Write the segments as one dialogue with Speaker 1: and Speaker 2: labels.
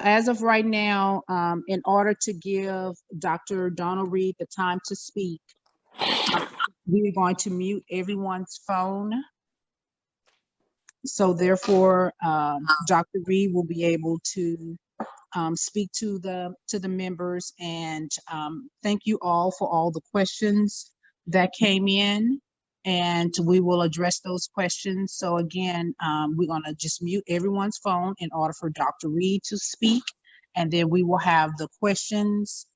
Speaker 1: as of right now, in order to give Dr. Donald Reed the time to speak, we're going to mute everyone's phone. So therefore, Dr. Reed will be able to speak to the members, and thank you all for all the questions that came in, and we will address those questions. So again, we're going to just mute everyone's phone in order for Dr. Reed to speak, and then we will have the questions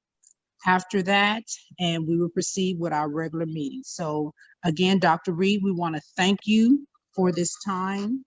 Speaker 1: after that, and we will proceed with our regular meeting. So again, Dr. Reed, we want to thank you for this time.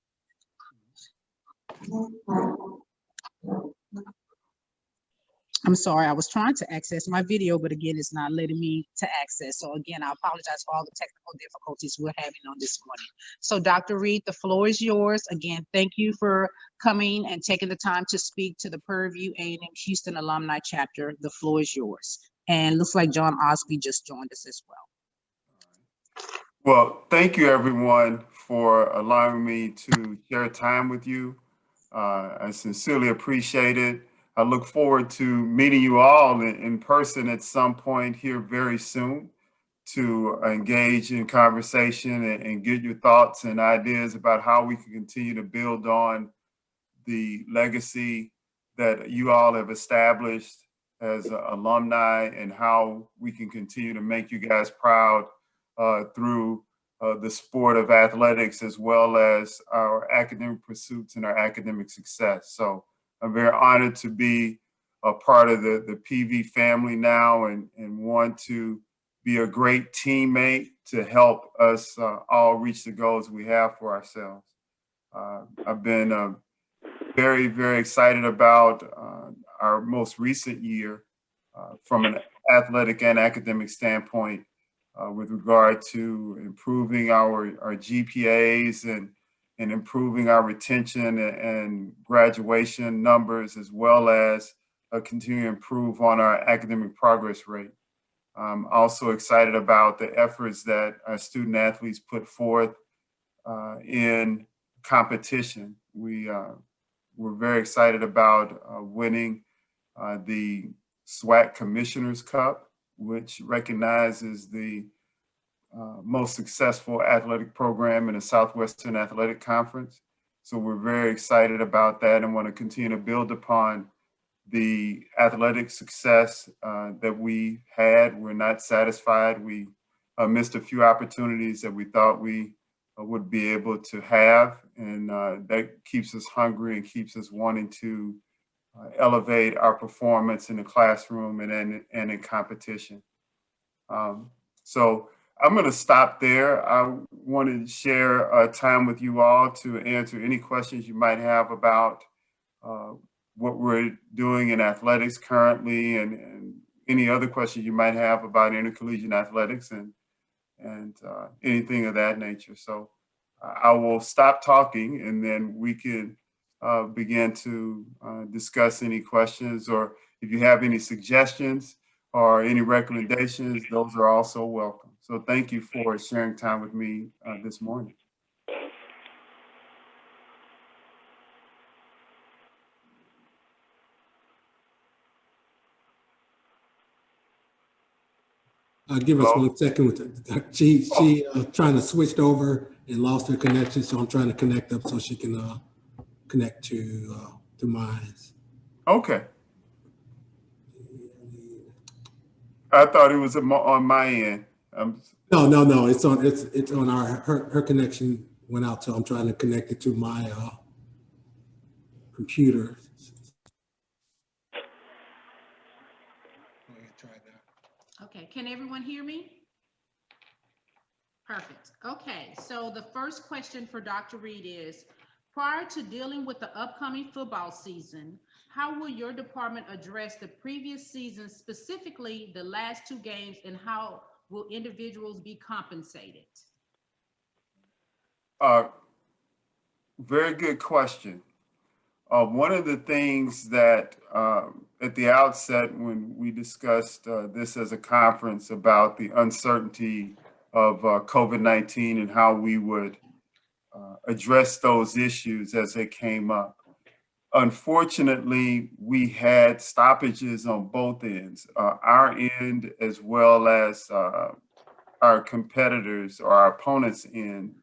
Speaker 1: I'm sorry, I was trying to access my video, but again, it's not letting me to access. So again, I apologize for all the technical difficulties we're having on this morning. So Dr. Reed, the floor is yours. Again, thank you for coming and taking the time to speak to the Prairie View A&M Houston Alumni Chapter. The floor is yours. And looks like John Osby just joined us as well.
Speaker 2: Well, thank you everyone for allowing me to share time with you. I sincerely appreciate it. I look forward to meeting you all in person at some point here very soon to engage in conversation and get your thoughts and ideas about how we can continue to build on the legacy that you all have established as alumni, and how we can continue to make you guys proud through the sport of athletics, as well as our academic pursuits and our academic success. So I'm very honored to be a part of the PV family now, and want to be a great teammate to help us all reach the goals we have for ourselves. I've been very, very excited about our most recent year from an athletic and academic standpoint with regard to improving our GPAs and improving our retention and graduation numbers, as well as continue to improve on our academic progress rate. I'm also excited about the efforts that our student athletes put forth in competition. We're very excited about winning the SWAC Commissioners Cup, which recognizes the most successful athletic program in the Southwestern Athletic Conference. So we're very excited about that and want to continue to build upon the athletic success that we had. We're not satisfied. We missed a few opportunities that we thought we would be able to have, and that keeps us hungry and keeps us wanting to elevate our performance in the classroom and in competition. So I'm going to stop there. I wanted to share time with you all to answer any questions you might have about what we're doing in athletics currently, and any other questions you might have about intercollegiate athletics and anything of that nature. So I will stop talking, and then we can begin to discuss any questions, or if you have any suggestions or any recommendations, those are also welcome. So thank you for sharing time with me this morning.
Speaker 3: Give us 1 second. She trying to switch over and lost her connection, so I'm trying to connect up so she can connect to mine.
Speaker 2: Okay. I thought it was on my end.
Speaker 3: No. It's on her connection went out, so I'm trying to connect it to my computer.
Speaker 1: Okay, can everyone hear me? Perfect. Okay, so the first question for Dr. Reed is, prior to dealing with the upcoming football season, how will your department address the previous season, specifically the last 2 games, and how will individuals be compensated?
Speaker 2: Very good question. One of the things that at the outset, when we discussed this as a conference about the uncertainty of COVID-19 and how we would address those issues as they came up, Unfortunately, we had stoppages on both ends, our end as well as our competitors or our opponents' end,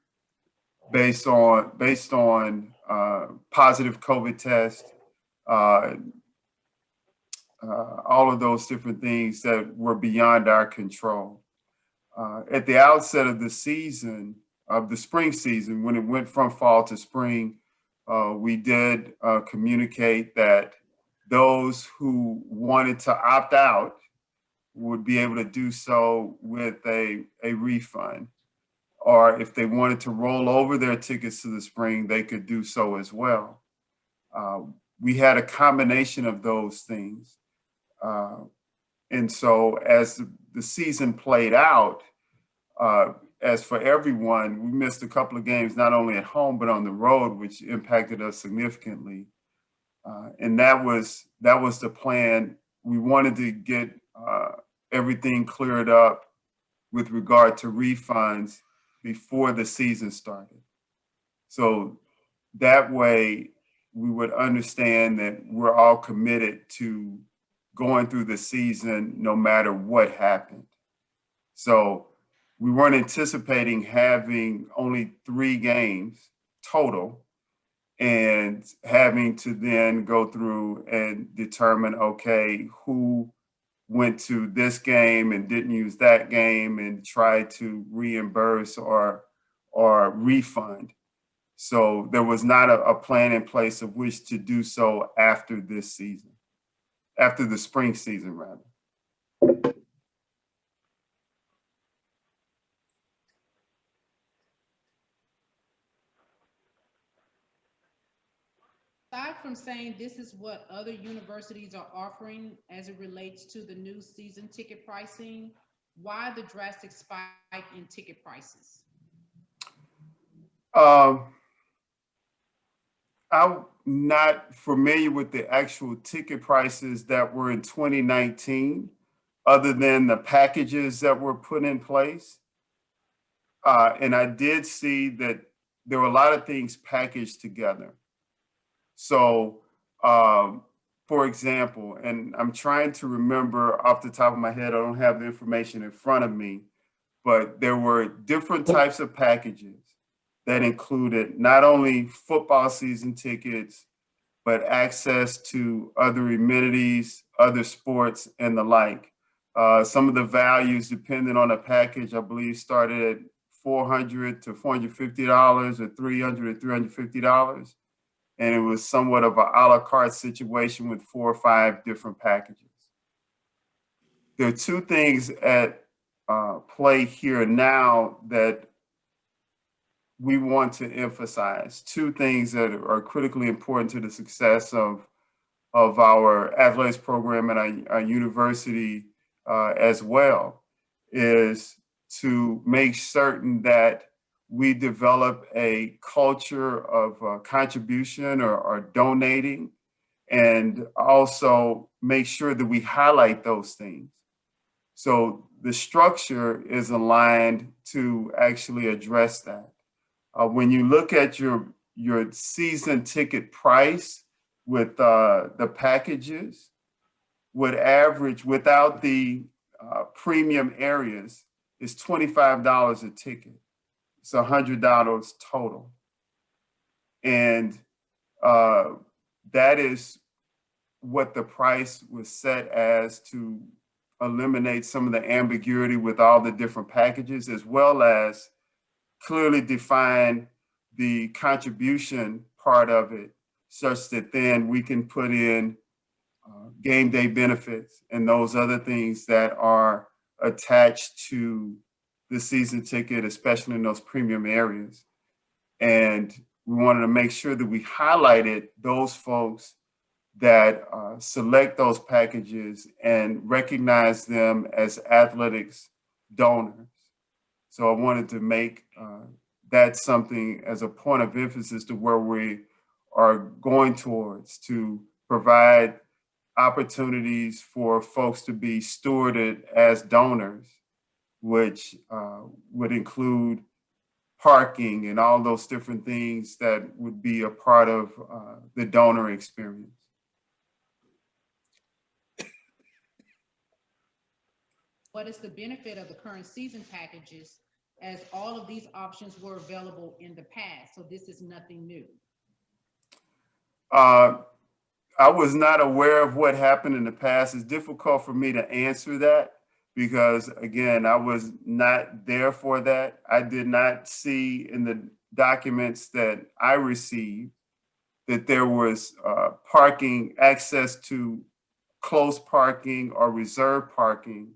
Speaker 2: based on positive COVID tests, uh, all of those different things that were beyond our control. At the outset of the season, of the spring season, when it went from fall to spring, we did communicate that those who wanted to opt out would be able to do so with a refund. Or if they wanted to roll over their tickets to the spring, they could do so as well. We had a combination of those things. And so as the season played out, as for everyone, we missed a couple of games, not only at home, but on the road, which impacted us significantly. And that was the plan. We wanted to get everything cleared up with regard to refunds before the season started. So that way we would understand that we're all committed to going through the season no matter what happened. So we weren't anticipating having only 3 games total and having to then go through and determine, okay, who went to this game and didn't use that game and try to reimburse or refund. So there was not a plan in place of which to do so after this season, after the spring season, rather.
Speaker 1: Aside from saying this is what other universities are offering as it relates to the new season ticket pricing, why the drastic spike in ticket prices?
Speaker 2: I'm not familiar with the actual ticket prices that were in 2019, other than the packages that were put in place. And I did see that there were a lot of things packaged together. So, for example, and I'm trying to remember off the top of my head, I don't have the information in front of me, but there were different types of packages that included not only football season tickets, but access to other amenities, other sports, and the like. Some of the values, depending on the package, I believe started at $400 to $450 or $300 to $350. And it was somewhat of an a la carte situation with 4 or 5 different packages. There are 2 things at play here now that we want to emphasize, 2 things that are critically important to the success of our athletics program and our university as well, is to make certain that we develop a culture of contribution or donating, and also make sure that we highlight those things. So the structure is aligned to actually address that. When you look at your season ticket price with the packages, would average without the premium areas is $25 a ticket. It's $100 total. And that is what the price was set as, to eliminate some of the ambiguity with all the different packages, as well as clearly define the contribution part of it, such that then we can put in game day benefits and those other things that are attached to the season ticket, especially in those premium areas. And we wanted to make sure that we highlighted those folks that select those packages and recognize them as athletics donors. So I wanted to make that something as a point of emphasis to where we are going towards, to provide opportunities for folks to be stewarded as donors, which would include parking and all those different things that would be a part of the donor experience.
Speaker 1: What is the benefit of the current season packages, as all of these options were available in the past? So this is nothing new.
Speaker 2: I was not aware of what happened in the past. It's difficult for me to answer that because, again, I was not there for that. I did not see in the documents that I received that there was parking, access to close parking or reserved parking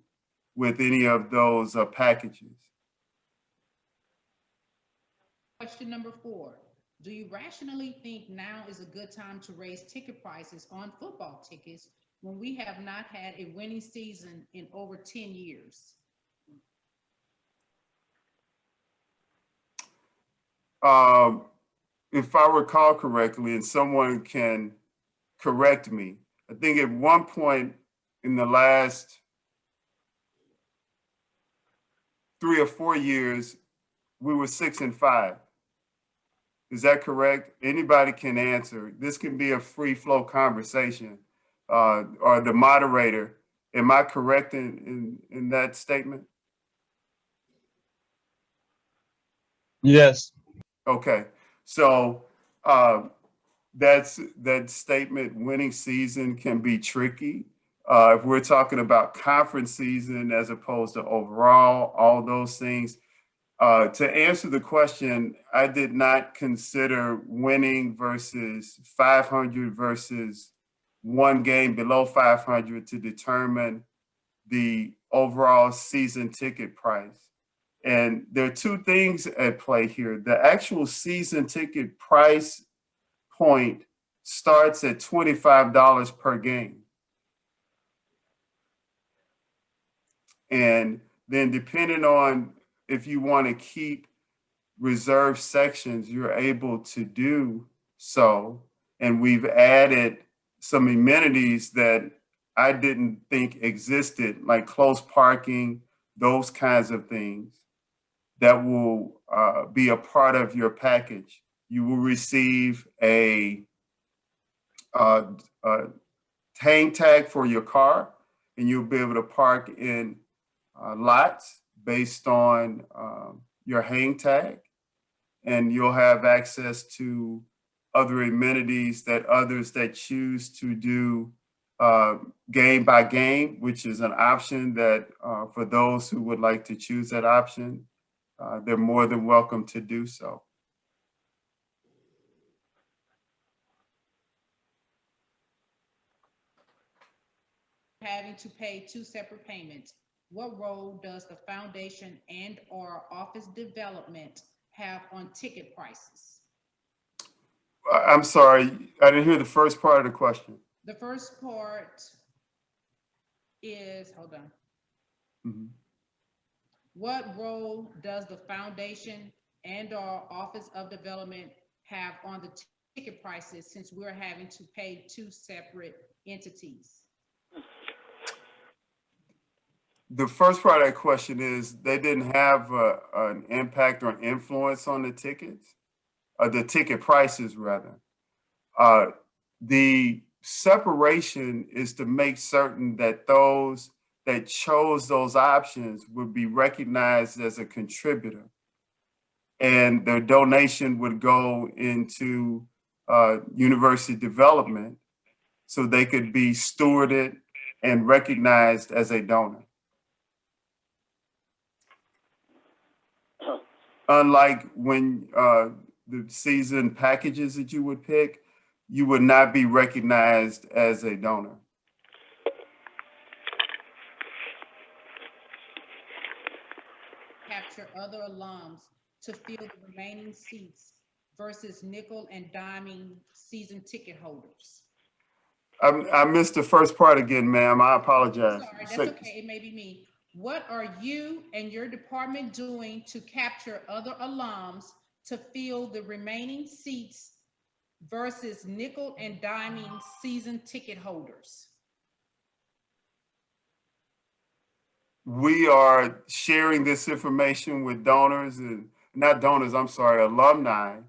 Speaker 2: with any of those packages.
Speaker 1: Question number 4. Do you rationally think now is a good time to raise ticket prices on football tickets when we have not had a winning season in over 10 years?
Speaker 2: If I recall correctly, and someone can correct me, I think at one point in the last 3 or 4 years, we were 6-5. Is that correct? Anybody can answer. This can be a free flow conversation. Or the moderator, am I correct in that statement?
Speaker 4: Yes.
Speaker 2: Okay, so that statement, winning season, can be tricky. If we're talking about conference season as opposed to overall, all those things. To answer the question, I did not consider winning versus 500 versus one game below 500 to determine the overall season ticket price. And there are two things at play here. The actual season ticket price point starts at $25 per game. And then depending on if you want to keep reserved sections, you're able to do so. And we've added some amenities that I didn't think existed, like close parking, those kinds of things that will be a part of your package. You will receive a hang tag for your car, and you'll be able to park in lots based on your hang tag, and you'll have access to other amenities that others that choose to do game by game, which is an option that for those who would like to choose that option, they're more than welcome to do so.
Speaker 1: Having to pay 2 separate payments, what role does the foundation and/or office development have on ticket prices?
Speaker 2: I'm sorry, I didn't hear the first part of the question.
Speaker 1: The first part is, hold on.
Speaker 2: Mhm.
Speaker 1: What role does the foundation and/or office of development have on the ticket prices, since we're having to pay 2 separate entities?
Speaker 2: The first part of that question is they didn't have an impact or influence on the tickets, the ticket prices rather. The separation is to make certain that those that chose those options would be recognized as a contributor, and their donation would go into university development so they could be stewarded and recognized as a donor. Unlike when the season packages that you would pick, you would not be recognized as a donor.
Speaker 1: Capture other alums to fill the remaining seats versus nickel and diming season ticket holders?
Speaker 2: I missed the first part again, ma'am. I apologize.
Speaker 1: Sorry, that's okay. It may be me. What are you and your department doing to capture other alums to fill the remaining seats versus nickel and diming season ticket holders?
Speaker 2: We are sharing this information with donors, and not donors, I'm sorry, alumni,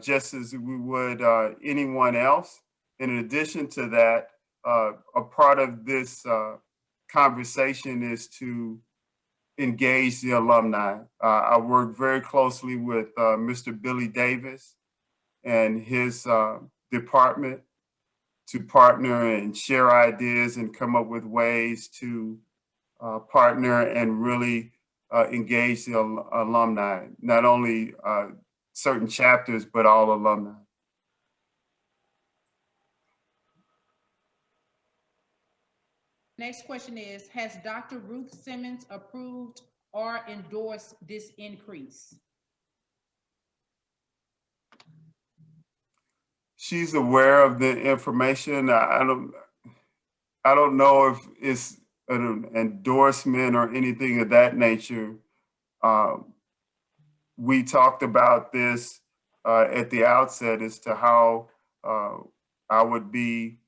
Speaker 2: just as we would anyone else. And in addition to that, a part of this conversation is to engage the alumni. I work very closely with Mr. Billy Davis and his department to partner and share ideas and come up with ways to partner and really engage the alumni, not only certain chapters, but all alumni.
Speaker 1: Next question is, has Dr. Ruth Simmons approved or endorsed this increase?
Speaker 2: She's aware of the information. I don't know if it's an endorsement or anything of that nature. We talked about this at the outset as to how I would be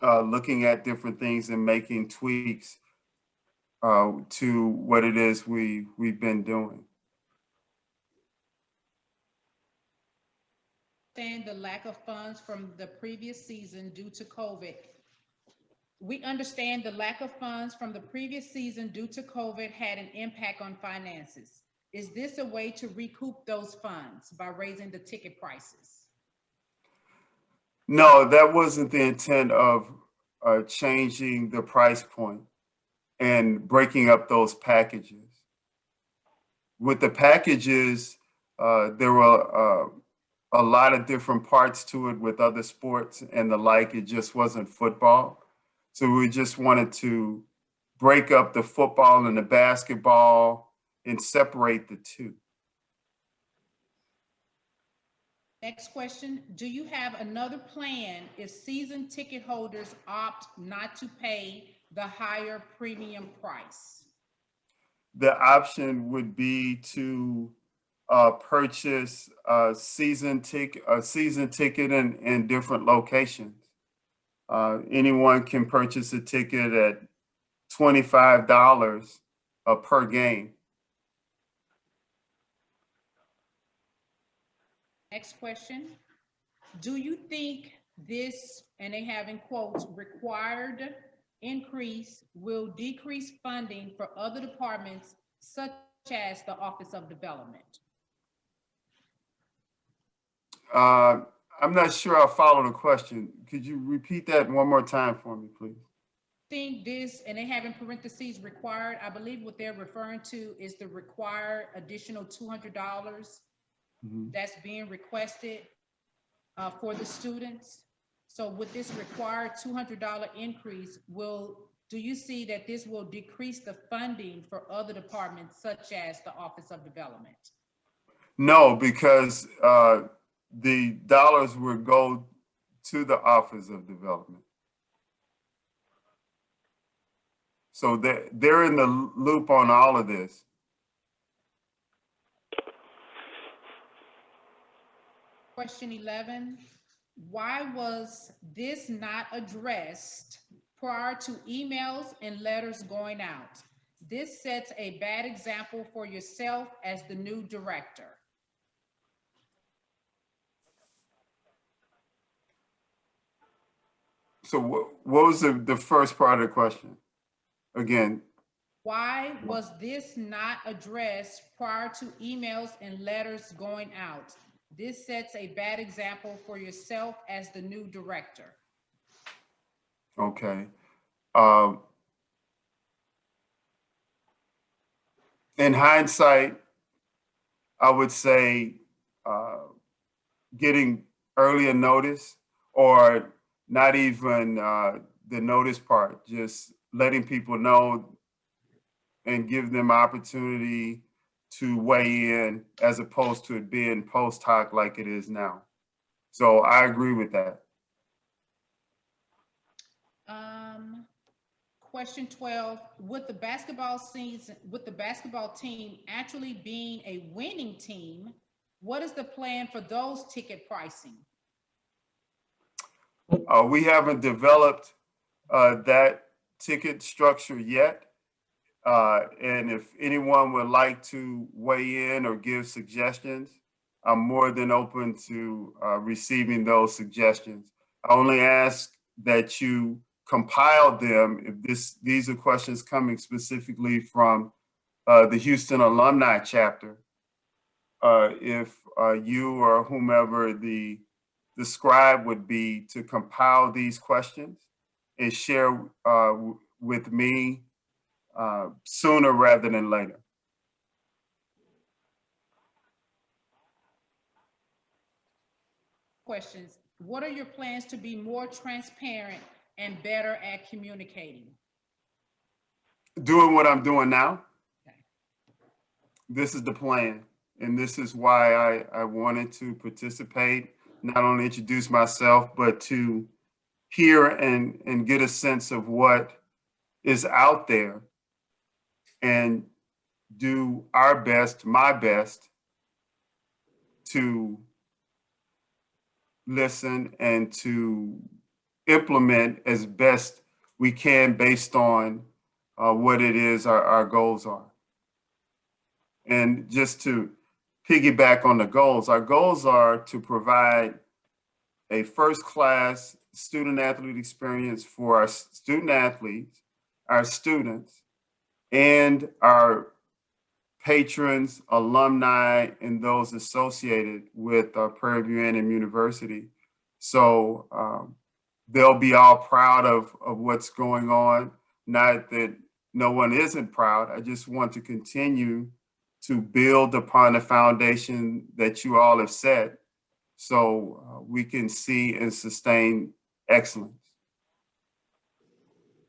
Speaker 2: looking at different things and making tweaks to what it is we've been doing.
Speaker 1: And the lack of funds from the previous season due to COVID. We understand the lack of funds from the previous season due to COVID had an impact on finances. Is this a way to recoup those funds by raising the ticket prices?
Speaker 2: No, that wasn't the intent of changing the price point and breaking up those packages. With the packages, there were a lot of different parts to it with other sports and the like. It just wasn't football. So we just wanted to break up the football and the basketball and separate the two.
Speaker 1: Next question, do you have another plan if season ticket holders opt not to pay the higher premium price?
Speaker 2: The option would be to purchase a season ticket in different locations. Anyone can purchase a ticket at $25 per game.
Speaker 1: Next question. Do you think this, and they have in quotes, required increase will decrease funding for other departments such as the Office of Development?
Speaker 2: I'm not sure I follow the question. Could you repeat that one more time for me, please?
Speaker 1: Think this, and they have in parentheses required, I believe what they're referring to is the required additional $200 that's being requested for the students. So with this required $200 increase, do you see that this will decrease the funding for other departments such as the Office of Development?
Speaker 2: No, because the dollars will go to the Office of Development. So they're in the loop on all of this.
Speaker 1: Question 11, why was this not addressed prior to emails and letters going out? This sets a bad example for yourself as the new director.
Speaker 2: So what was the first part of the question? Again.
Speaker 1: Why was this not addressed prior to emails and letters going out? This sets a bad example for yourself as the new director.
Speaker 2: Okay. In hindsight, I would say getting earlier notice, or not even the notice part, just letting people know and give them opportunity to weigh in as opposed to it being post hoc like it is now. So I agree with that.
Speaker 1: Question 12, with the basketball team actually being a winning team, what is the plan for those ticket pricing?
Speaker 2: We haven't developed that ticket structure yet. And if anyone would like to weigh in or give suggestions, I'm more than open to receiving those suggestions. I only ask that you compile them if these are questions coming specifically from the Houston Alumni Chapter. If you or whomever the scribe would be to compile these questions and share with me sooner rather than later.
Speaker 1: Questions. What are your plans to be more transparent and better at communicating?
Speaker 2: Doing what I'm doing now.
Speaker 1: Okay.
Speaker 2: This is the plan. And this is why I wanted to participate, not only introduce myself, but to hear and get a sense of what is out there and do our best, my best, to listen and to implement as best we can based on what it is our goals are. And just to piggyback on the goals, our goals are to provide a first-class student-athlete experience for our student athletes, our students, and our patrons, alumni, and those associated with Prairie View A&M University. So they'll be all proud of what's going on. Not that no one isn't proud. I just want to continue to build upon the foundation that you all have set so we can see and sustain excellence.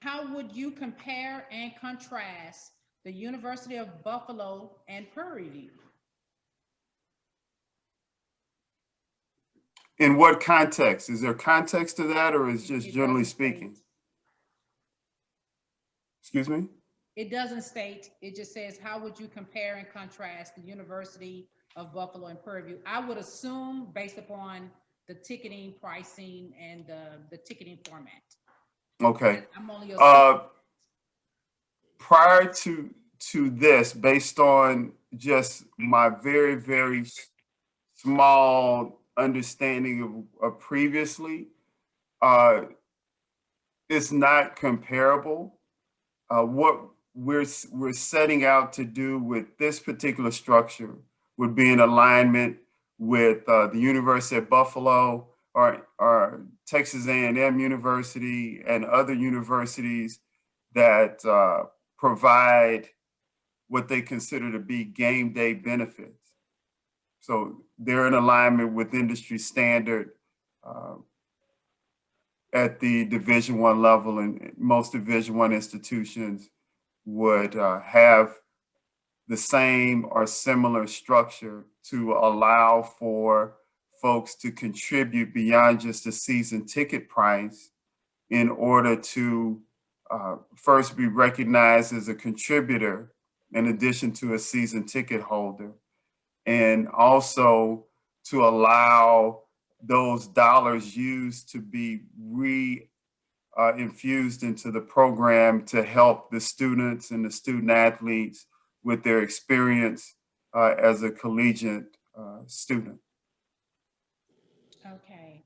Speaker 1: How would you compare and contrast the University of Buffalo and Prairie View?
Speaker 2: In what context? Is there context to that, or is just generally speaking? Excuse me?
Speaker 1: It doesn't state, it just says, how would you compare and contrast the University of Buffalo and Prairie View? I would assume based upon the ticketing, pricing, and the ticketing format.
Speaker 2: Okay.
Speaker 1: I'm only
Speaker 2: prior to this, based on just my very, very small understanding of previously, it's not comparable. What we're setting out to do with this particular structure would be in alignment with the University of Buffalo or Texas A&M University and other universities that provide what they consider to be game day benefits. So they're in alignment with industry standard at the Division I level, and most Division I institutions would have the same or similar structure to allow for folks to contribute beyond just a season ticket price in order to first be recognized as a contributor in addition to a season ticket holder, and also to allow those dollars used to be infused into the program to help the students and the student athletes with their experience as a collegiate student.
Speaker 1: Okay.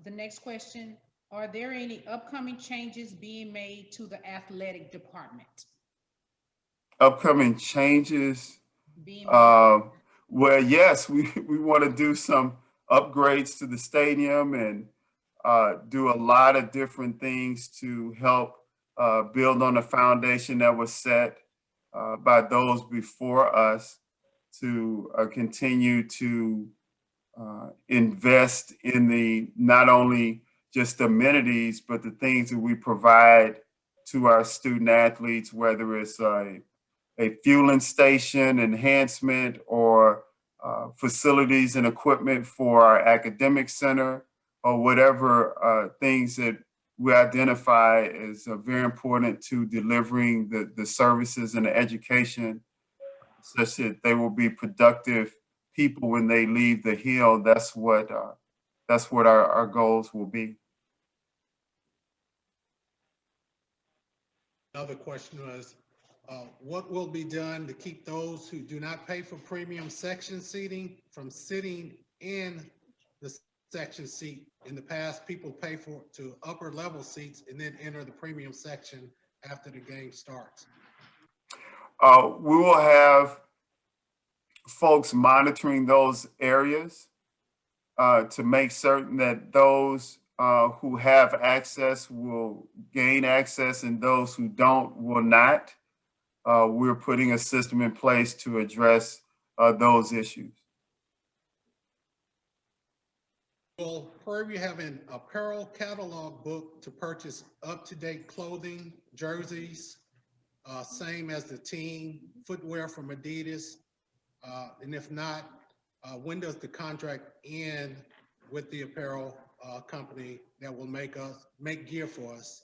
Speaker 1: The next question, are there any upcoming changes being made to the athletic department?
Speaker 2: Upcoming changes? Well, yes, we want to do some upgrades to the stadium and do a lot of different things to help build on the foundation that was set by those before us to continue to invest in the not only just amenities, but the things that we provide to our student athletes, whether it's a fueling station enhancement or facilities and equipment for our academic center, or whatever things that we identify as very important to delivering the services and the education such that they will be productive people when they leave the Hill. That's what our goals will be.
Speaker 3: Another question was, What will be done to keep those who do not pay for premium section seating from sitting in the section seat? In the past, people pay to upper level seats and then enter the premium section after the game starts.
Speaker 2: We will have folks monitoring those areas to make certain that those who have access will gain access and those who don't will not. We're putting a system in place to address those issues.
Speaker 3: Will Prairie have an apparel catalog book to purchase up-to-date clothing, jerseys, same as the team, footwear from Adidas? And if not, when does the contract end with the apparel company that will make gear for us?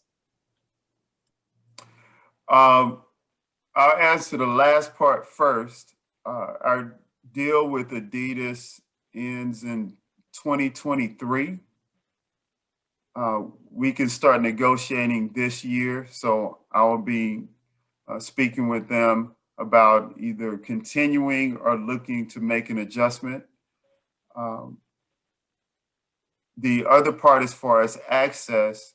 Speaker 2: I'll answer the last part first. Our deal with Adidas ends in 2023. We can start negotiating this year, so I will be speaking with them about either continuing or looking to make an adjustment. The other part, as far as access,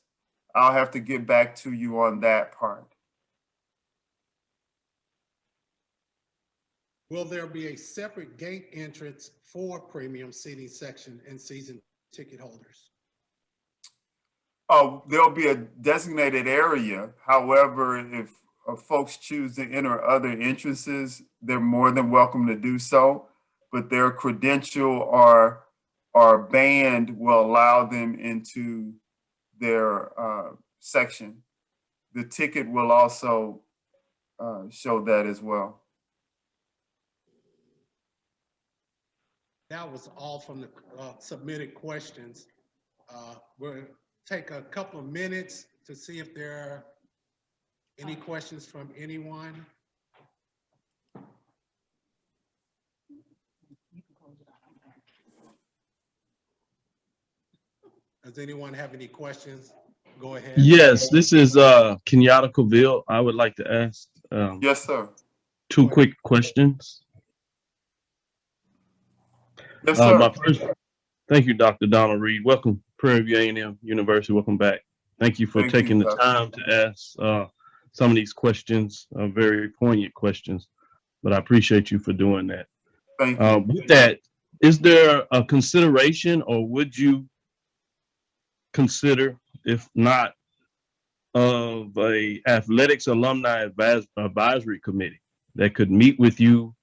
Speaker 2: I'll have to get back to you on that part.
Speaker 3: Will there be a separate gate entrance for premium seating section and season ticket holders?
Speaker 2: There'll be a designated area. However, if folks choose to enter other entrances, they're more than welcome to do so, but their credential or band will allow them into their section. The ticket will also show that as well.
Speaker 3: That was all from the submitted questions. We'll take a couple of minutes to see if there are any questions from anyone. Does anyone have any questions? Go ahead.
Speaker 4: Yes, this is Kenyatta Coville. I would like to ask
Speaker 2: Yes, sir.
Speaker 4: 2 quick questions.
Speaker 2: Yes, sir.
Speaker 4: My first, thank you, Dr. Donald Reed. Welcome, Prairie View A&M University. Welcome back. Thank you for taking the time to ask some of these questions, very poignant questions, but I appreciate you for doing that.
Speaker 2: Thank you.
Speaker 4: With that, is there a consideration, or would you consider, if not, of a athletics alumni advisory committee that could meet with you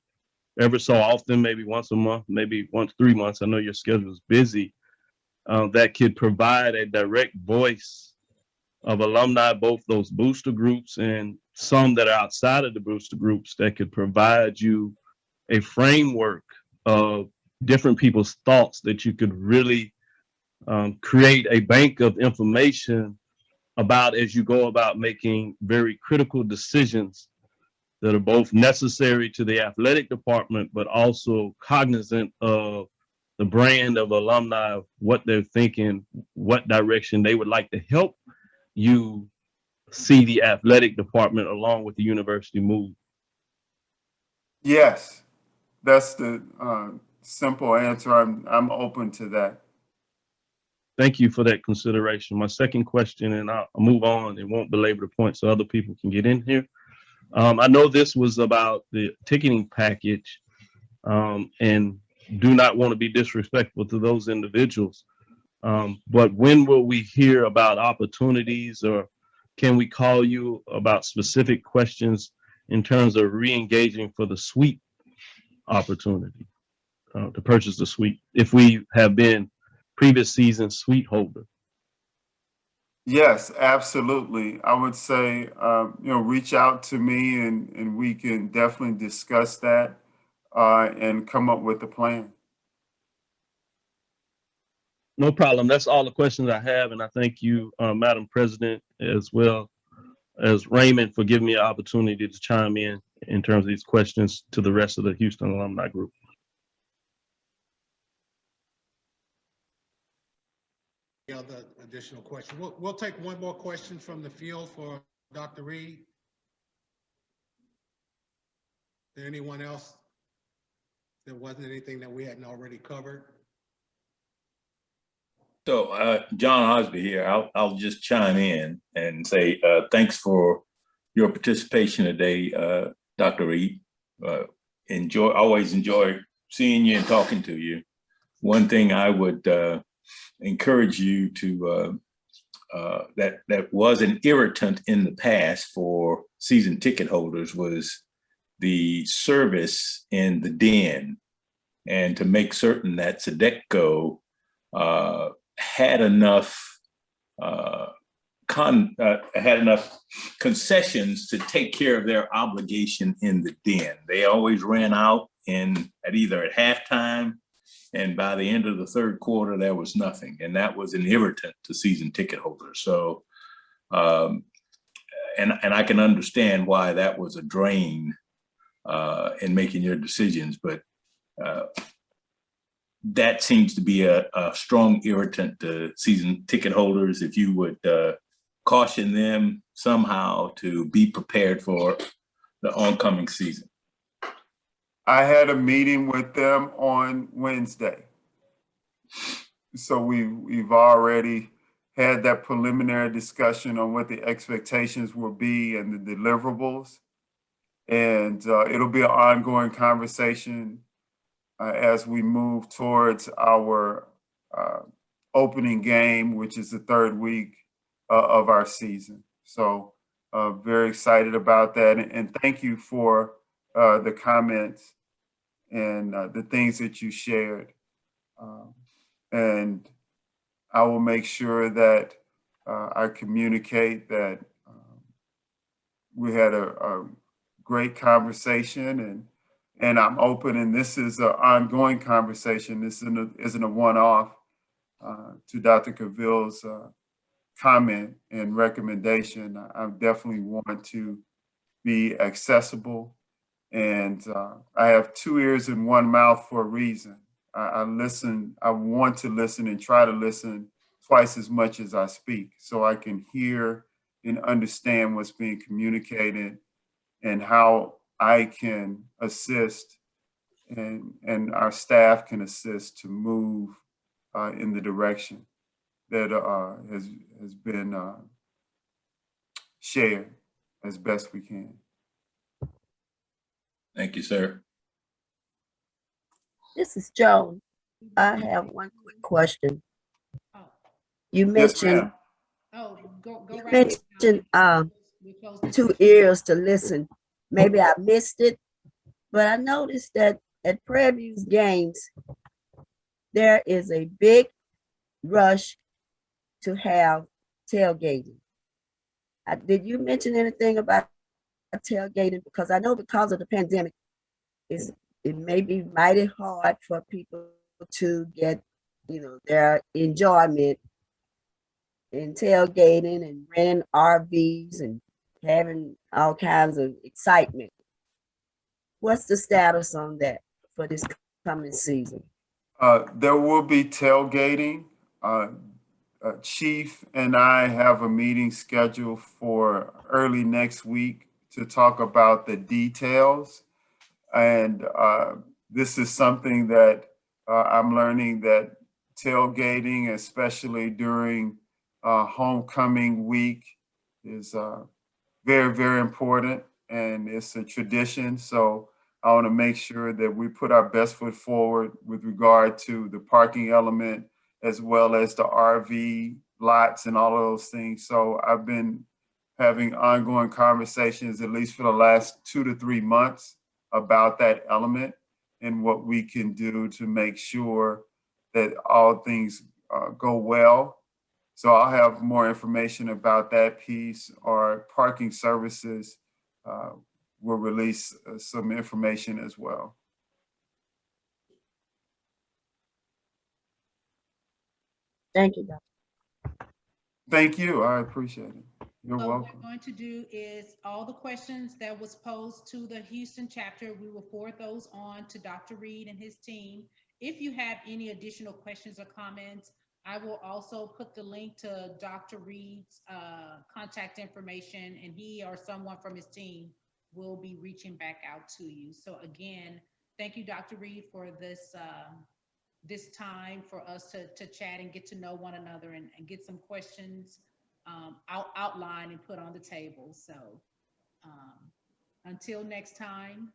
Speaker 4: ever so often, maybe once a month, maybe once 3 months? I know your schedule is busy. That could provide a direct voice of alumni, both those booster groups and some that are outside of the booster groups, that could provide you a framework of different people's thoughts that you could really create a bank of information about as you go about making very critical decisions that are both necessary to the athletic department, but also cognizant of the brand of alumni, what they're thinking, what direction they would like to help you see the athletic department along with the university move.
Speaker 2: Yes, that's the simple answer. I'm open to that.
Speaker 4: Thank you for that consideration. My second question, and I'll move on and won't belabor the point so other people can get in here. I know this was about the ticketing package, and do not want to be disrespectful to those individuals. But when will we hear about opportunities, or can we call you about specific questions in terms of re-engaging for the suite opportunity to purchase the suite if we have been previous season suite holder?
Speaker 2: Yes, absolutely. I would say, reach out to me and we can definitely discuss that and come up with a plan.
Speaker 4: No problem. That's all the questions I have. And I thank you, Madam President, as well as Raymond, for giving me an opportunity to chime in terms of these questions to the rest of the Houston Alumni Group.
Speaker 3: Any other additional question? We'll take one more question from the field for Dr. Reed. there anyone else? There wasn't anything that we hadn't already covered?
Speaker 5: So, John Osby here. I'll just chime in and say thanks for your participation today, Dr. Reed. Always enjoy seeing you and talking to you. One thing I would encourage you to that was an irritant in the past for season ticket holders was the service in the den, and to make certain that Sodexo had enough had enough concessions to take care of their obligation in the den. They always ran out at either at halftime, and by the end of the third quarter, there was nothing, and that was an irritant to season ticket holders. So, and I can understand why that was a drain in making your decisions, but that seems to be a strong irritant to season ticket holders. If you would caution them somehow to be prepared for the oncoming season.
Speaker 2: I had a meeting with them on Wednesday. So we've already had that preliminary discussion on what the expectations will be and the deliverables. And it'll be an ongoing conversation as we move towards our opening game, which is the third week of our season. So very excited about that. And thank you for the comments and the things that you shared. And I will make sure that I communicate that we had a great conversation, and I'm open, and this is an ongoing conversation. This isn't a one-off to Dr. Cavill's comment and recommendation. I definitely want to be accessible, and I have 2 ears and 1 mouth for a reason. I listen, I want to listen and try to listen twice as much as I speak, so I can hear and understand what's being communicated and how I can assist and our staff can assist to move in the direction that has been shared as best we can.
Speaker 5: Thank you, sir.
Speaker 6: This is Joan. I have one quick question.
Speaker 1: Oh,
Speaker 6: You
Speaker 2: Yes,
Speaker 6: mentioned
Speaker 2: ma'am.
Speaker 1: oh, go
Speaker 6: you
Speaker 1: right ahead.
Speaker 6: mentioned
Speaker 1: We closed the
Speaker 6: 2 ears to listen. Maybe I missed it, but I noticed that at Prairie View's games, there is a big rush to have tailgating. Did you mention anything about tailgating? Because I know because of the pandemic, it may be mighty hard for people to get, their enjoyment in tailgating and renting RVs and having all kinds of excitement. What's the status on that for this coming season?
Speaker 2: There will be tailgating. Chief and I have a meeting scheduled for early next week to talk about the details. And this is something that I'm learning, that tailgating, especially during homecoming week, is very, very important, and it's a tradition. So I want to make sure that we put our best foot forward with regard to the parking element, as well as the RV lots and all of those things. So I've been having ongoing conversations, at least for the last 2 to 3 months, about that element and what we can do to make sure that all things go well. So I'll have more information about that piece. Our parking services will release some information as well.
Speaker 6: Thank you, Dr.
Speaker 2: Thank you. I appreciate it. You're
Speaker 1: So
Speaker 2: welcome.
Speaker 1: what we're going to do is all the questions that was posed to the Houston chapter, we will forward those on to Dr. Reed and his team. If you have any additional questions or comments, I will also put the link to Dr. Reed's contact information, and he or someone from his team we'll be reaching back out to you. So again, thank you, Dr. Reed, for this time for us to chat and get to know one another and get some questions outlined and put on the table. So until next time,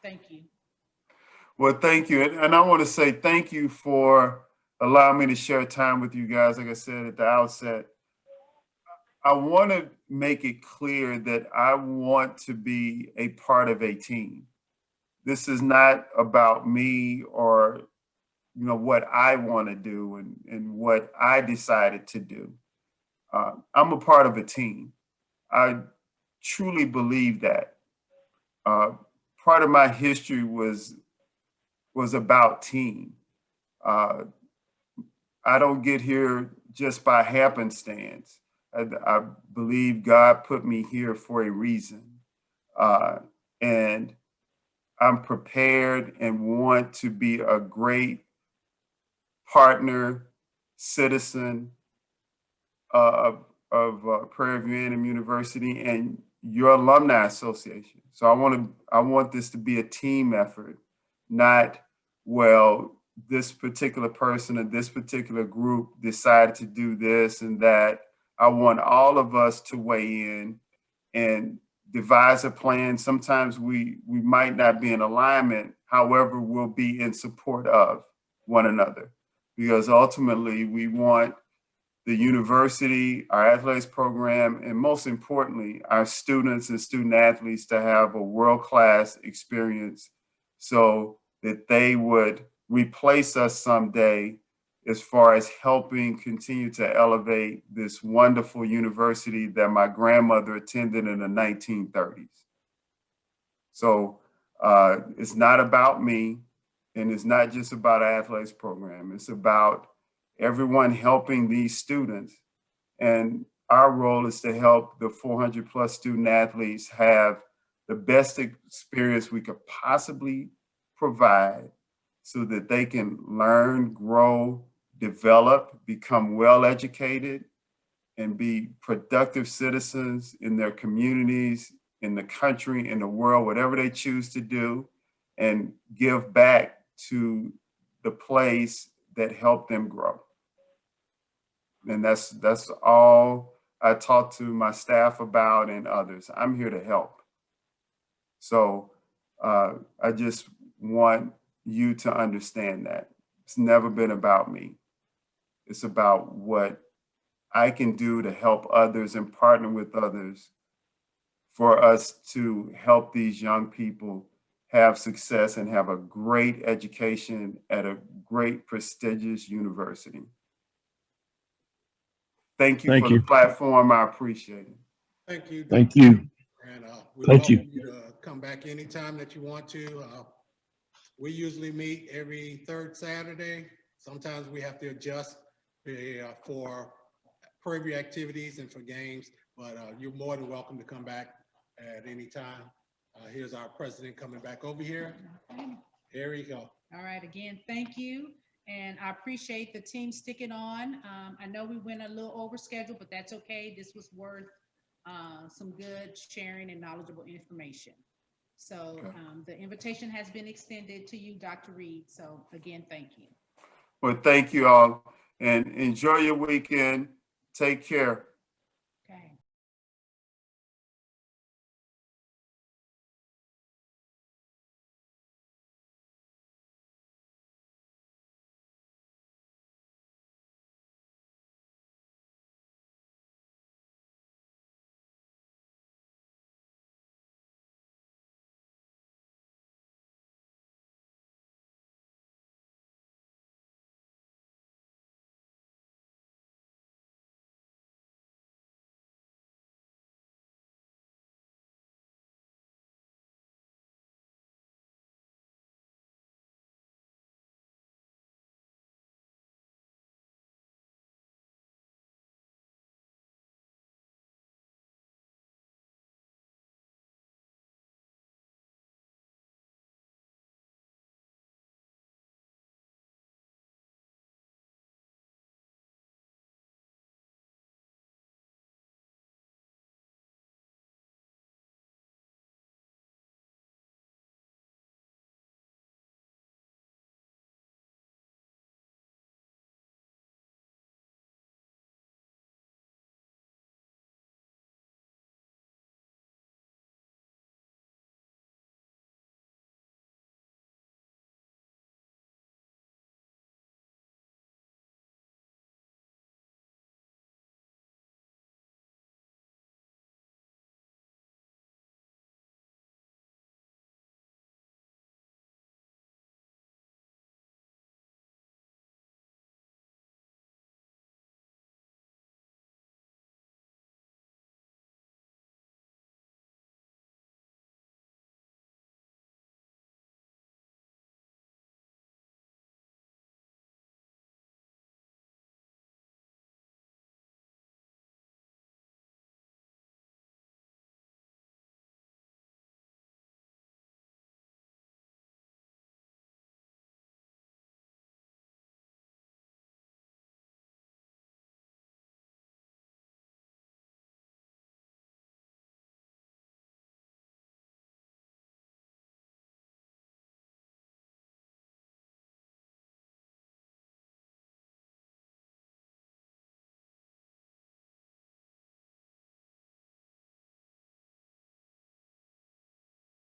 Speaker 1: thank you.
Speaker 2: Well, thank you. And I want to say thank you for allowing me to share time with you guys. Like I said at the outset, I want to make it clear that I want to be a part of a team. This is not about me or what I want to do and what I decided to do. I'm a part of a team. I truly believe that. Part of my history was about team. I don't get here just by happenstance. I believe God put me here for a reason. And I'm prepared and want to be a great partner, citizen of Prairie View A&M University and your alumni association. So I want this to be a team effort, not, well, this particular person or this particular group decided to do this and that. I want all of us to weigh in and devise a plan. Sometimes we might not be in alignment, however, we'll be in support of one another, because ultimately we want the university, our athletics program, and most importantly, our students and student athletes to have a world-class experience so that they would replace us someday as far as helping continue to elevate this wonderful university that my grandmother attended in the 1930s. So it's not about me, and it's not just about our athletics program. It's about everyone helping these students. And our role is to help the 400 plus student athletes have the best experience we could possibly provide so that they can learn, grow, develop, become well-educated, and be productive citizens in their communities, in the country, in the world, whatever they choose to do, and give back to the place that helped them grow. And that's all I talk to my staff about and others. I'm here to help. So I just want you to understand that. It's never been about me. It's about what I can do to help others and partner with others for us to help these young people have success and have a great education at a great prestigious university. Thank you for the platform. I appreciate it.
Speaker 3: Thank you.
Speaker 4: Thank you.
Speaker 3: And we
Speaker 4: Thank
Speaker 3: welcome you to come back anytime that you want to. We usually meet every third Saturday. Sometimes we have to adjust for Prairie activities and for games, but you're more than welcome to come back at any time. Here's our president coming back over here. Here you go.
Speaker 1: All right, again, thank you. And I appreciate the team sticking on. I know we went a little over schedule, but that's okay. This was worth some good sharing and knowledgeable information. So the invitation has been extended to you, Dr. Reed. So again, thank you.
Speaker 2: Well, thank you all and enjoy your weekend. Take care.